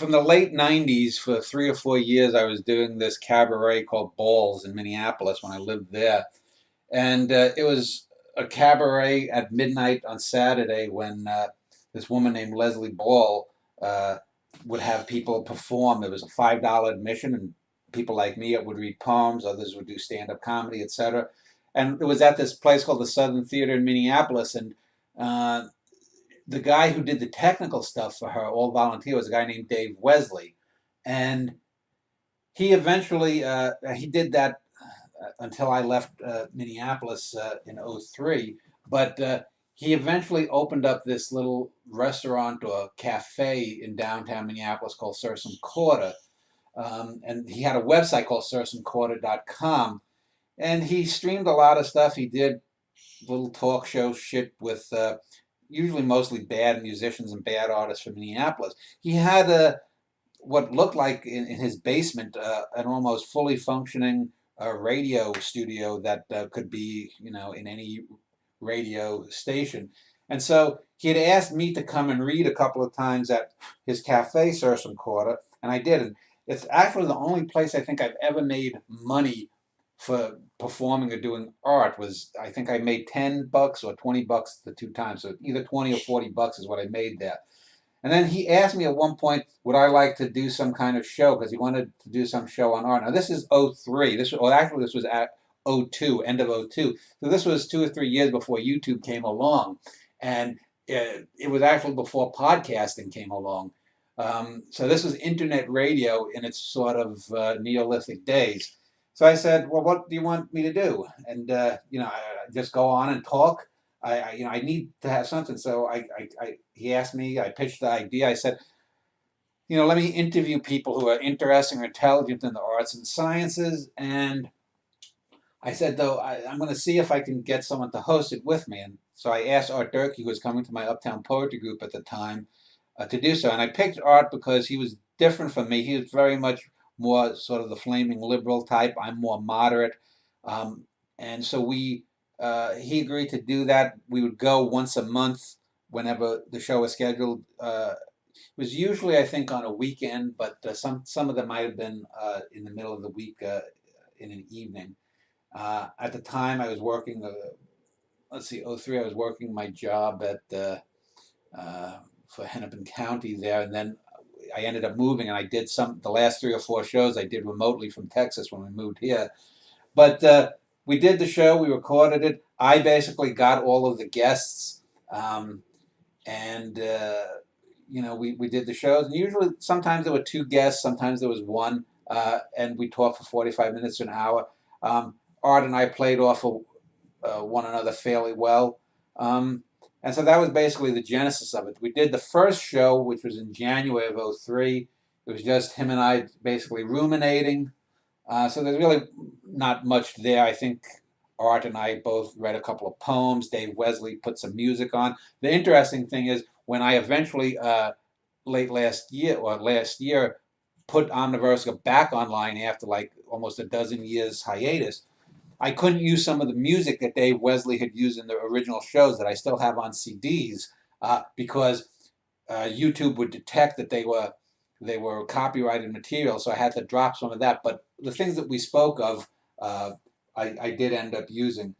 from the late 90s, for 3 or 4 years, I was doing this cabaret called Balls in Minneapolis when I lived there. And it was a cabaret at midnight on Saturday when this woman named Leslie Ball uh, would have people perform. It was a $5 admission, and people like me would read poems, others would do stand-up comedy, etc. And it was at this place called the Southern Theater in Minneapolis, and uh, the guy who did the technical stuff for her, all volunteer, was a guy named Dave Wesley, and he eventually he did that until I left Minneapolis in '03. But he eventually opened up this little restaurant or cafe in downtown Minneapolis called Sursum Corda. And he had a website called sursumcorda.com. And he streamed a lot of stuff. He did little talk show shit with usually mostly bad musicians and bad artists from Minneapolis. He had what looked like in his basement an almost fully functioning radio studio that could be, in any radio station. And so he had asked me to come and read a couple of times at his cafe, Sursum Corda, and I did. And it's actually the only place I think I've ever made money for performing or doing art. Was I think I made $10 or $20 the two times. So either 20 or $40 is what I made there. And then he asked me at one point, would I like to do some kind of show, because he wanted to do some show on art. Now this is '03. This was at '02, end of '02. So this was 2 or 3 years before YouTube came along, and it was actually before podcasting came along. So this was internet radio in its sort of Neolithic days. So I said, well, what do you want me to do? And I just go on and talk. I need to have something. So he asked me. I pitched the idea. I said, let me interview people who are interesting or intelligent in the arts and sciences. And I said, though, I'm going to see if I can get someone to host it with me. And so I asked Art Durkee, who was coming to my Uptown Poetry Group at the time, to do so. And I picked Art because he was different from me. He was very much more sort of the flaming liberal type. I'm more moderate. And so he agreed to do that. We would go once a month whenever the show was scheduled. It was usually, I think, on a weekend, but some of them might have been in the middle of the week in an evening. At the time, I was working. '03. I was working my job at for Hennepin County there, and then I ended up moving, and I did the last 3 or 4 shows I did remotely from Texas when we moved here. But we did the show. We recorded it. I basically got all of the guests, and we did the shows. And usually, sometimes there were 2 guests, sometimes there was one, and we talked for 45 minutes to an hour. Art and I played off of one another fairly well. And so that was basically the genesis of it. We did the first show, which was in January of '03. It was just him and I basically ruminating. So there's really not much there. I think Art and I both read a couple of poems. Dave Wesley put some music on. The interesting thing is when I eventually, late last year, put Omniversica back online after like almost a dozen years hiatus, I couldn't use some of the music that Dave Wesley had used in the original shows that I still have on CDs because YouTube would detect that they were copyrighted material, so I had to drop some of that. But the things that we spoke of, I did end up using.